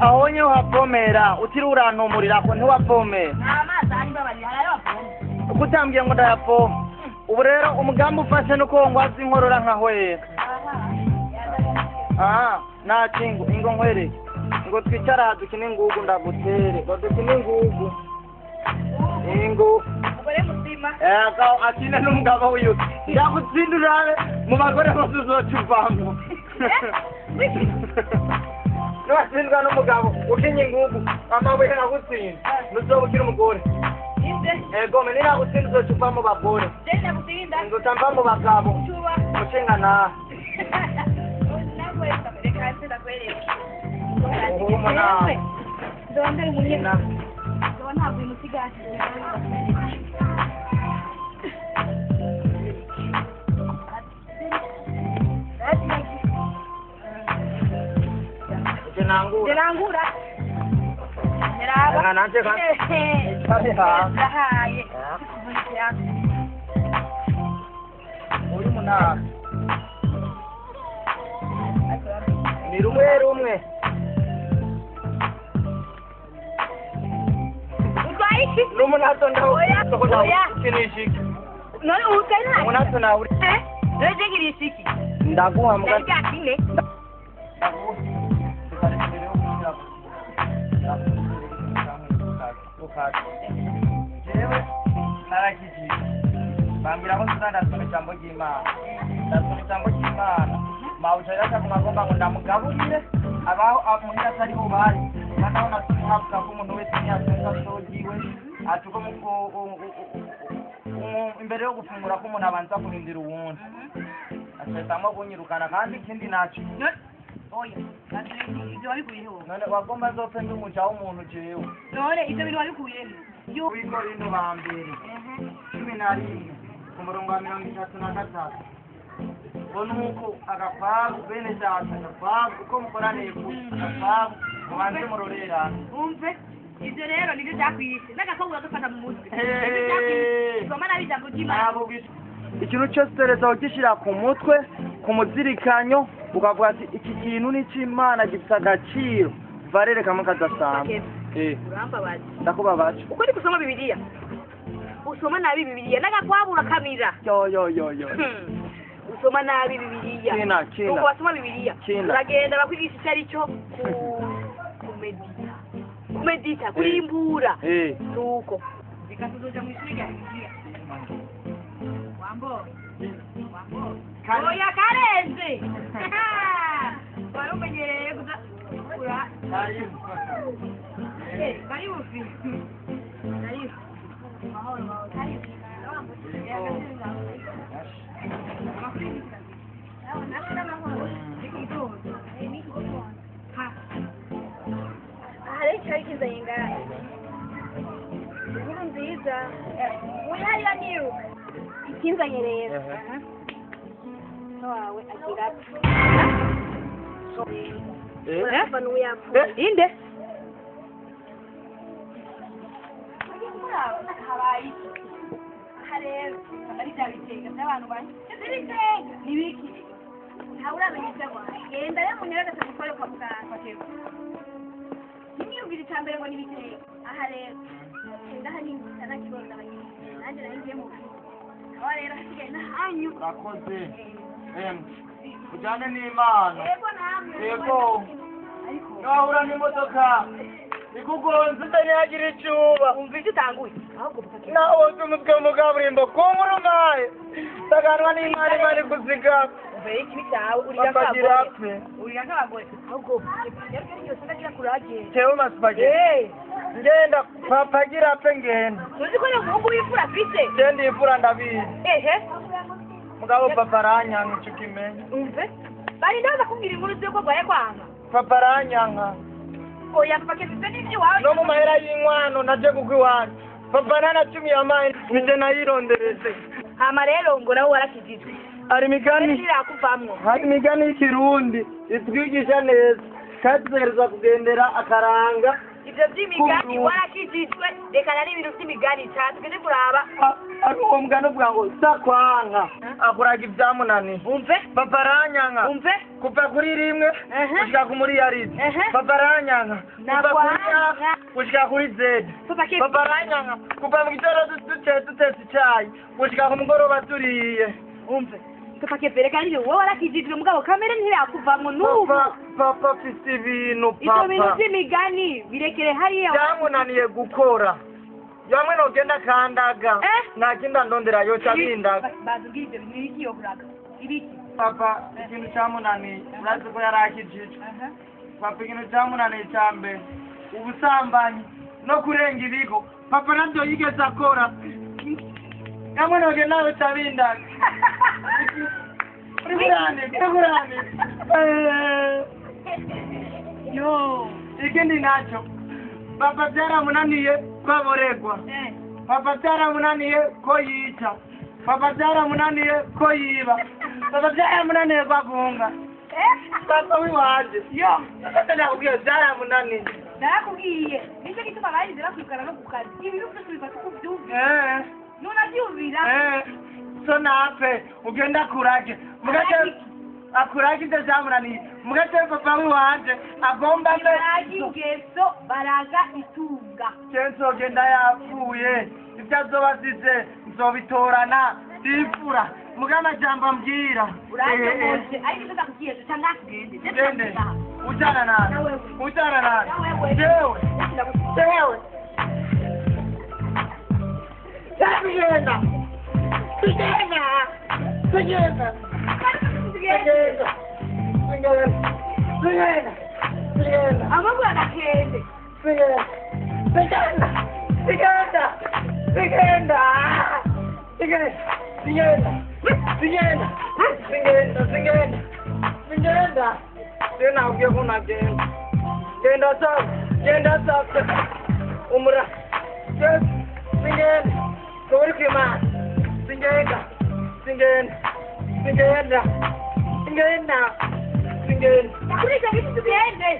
aho nye uhapomera utiri urantumurira ko ntiwapomera amazi ari babari harayo bapomera kutambwiye ngo ndayapoma ubu rero umugambi ufashe nuko ngwazi inkorora nkahwera nakingo ingo nkwereke ngo twicara dukine ingugu ndagutere ngo dukine ingugu ingu umugore muzima akine n'umugabo wiwe ndagutsindurabe mu bagore bose uzocuvamwo nuwatsindwa n'umugabo ukinye ingugu amabuye agutsinda nuzoba ukiri umugore gome ninagutsinda uzocuva mu bagore ngutamba mu bagabo mushinga nawe ndondera umunyina ntabwo imusigati Nangura. Neraba. Nanje kan. Haye. Uri munara. Ni rumwe. Utwaiki? Numunato ndaho. Oya. Kinishiki. None ukaina. Munato na uri. Nje girishiki. Ndaguha mbwa. Ndakine. Jewe narakijije bambwira ko ndasoma ijambo ry'Imana mawucara kumagomba ngo ndamugaburire abaho amuhira atari bo bari naho nasomye havuga ko umuntu wese ntiyasenga sogiwe atuko imbere yo gufungura ko umuntu abanza kurindira uwundi ashitamo kunyirukana kandi ikindi naco oya ibyo wabikuyeho none wagomba nzopfe ndi umuja w'umuntu jewe none ibyo bintu wabikuyeho wiko rino bambere 11 ku murongo wa 33 bona uko agakwabu bene cyane agakwabu uko mukoraniye ku agakwabu mubanze murorera umve ibyo rero nibyo byakwishe n'agakobwa gafata mu mutwe soma nabijambo ry'Imana ikintu cyose tereza ugishira ku mutwe ku muzirikanyo ukavuga ati iki kintu ni cy'Imana gifite agaciro varere kamwe kadasanzwe urambabaje ndakubabaje uko ndi gusoma Bibiliya usoma nabi Bibiliya n'agakwabura kamira yo usoma nabi Bibiliya kina uko wasoma Bibiliya uragenda bakwigisha icyari cyo kumedita kurimbura nuko bikatuzoja mu ishuri rya Bibiliya wambo oya karenze warumenyereye kuzakura karibu hari icyari kizanye ngahe inkuru nziza wihariya niruka ikinzanye rero wawe agira inde harero ari bya bitega by'abantu bane nibiki ntawe uramenya icyo genda rero munyeragase gukora kwa muganga nimwibwira icya mbere ngo nibitega aha rero ndaha n'inguta nakibazo n'abanyeshuri nanjye nari ngiye mu buzima aho rero hasigaye n'ahanyu urakoze ujyane n'Imana yego nahura n'imodoka ikugonze ntihagire icyuba umva icyo utanguye nawe umutwe mu kaburimbo kunkuru ngaye ndaganwa n'Imana Imana ikuzigama umva ikibi cyawe urira nk'abagore ahubwo rero ryose ndagira kuraje tewe masipageti ngenda papagira pe ngenda uzi ko rero umuhungu w'imfura afite ngenda imfura ndabizi mugabo papa aranyanka icyo ukimenya umve bari ndaza kubwira inkuru z'uko rwaye kwanga papa aranyanka oya papa kefite n'ibyo iwawe no mu mahera y'inkwano naje kugwa iwanyu papa ntanatumiye amazi nije nayirondereze hama rero ngo nawe warakijijwe hari imigani y'ikirundi itwigisha neza kandi tugerageza kugendera akaranga ibyo by'imigani warakijijwe rekana n'ibintu by'imigani cyane tugende kuraba ari uwo mugani uvuga ngo sakwanka akuraga ibyamunaniye umve papa aranyanka umve kuva kuri rimwe gushika ku muri yaridi papa aranyanka kuva kuri A gushika kuri Z papa aranyanka kuva mu gitondo dutetse icyayi gushika ku mugoroba turiye umve papa kevere kandi wowe warakijijwe mugabo kamere ntiyakuvamwo n'ubu papa afite ibintu ibyo papa bintu by'imigani birekere hariya byamunaniye gukora yamwe nogenda kandaga nakinda ndondera yo cakindaga bazubwira ibyo bintu ibiki yo kuraga ibiki papa ikintu cyamunaniye urazi ko yarakijijwe papa ikintu cyamunaniye cya mbere ubusambanyi no kurenga ibigo papa nabyo yigeze akora yamwe nogenda nawe cabindaga urigurane yo ikindi nacyo papa byaramunaniye ko aboregwa papa byaramunaniye ko yica papa byaramunaniye ko yiba papa byaramunaniye ko afunga papa wiwaje yo nakubwiye byaramunaniye narakubwiye nicyo gituma bagize bakwigana no ku kazi ibintu byose bifata uko byumvira nunabyumvira so nape ugenda kurage mugate akurage ibyo byamunaniye mugate papa wiwaje agomba baraga ingeso baraga itunga kenshi ogenda yapfuye ibyo azobazize nzobitorana sifura mugamajambo ambwira uraje ariko icyo ndakubwiye cyangwa tugende gende ujana nani ujana nani jewe tugenda amaguru agakende genda umura singenda kuri kwimana singenda kuri icyo giti tugende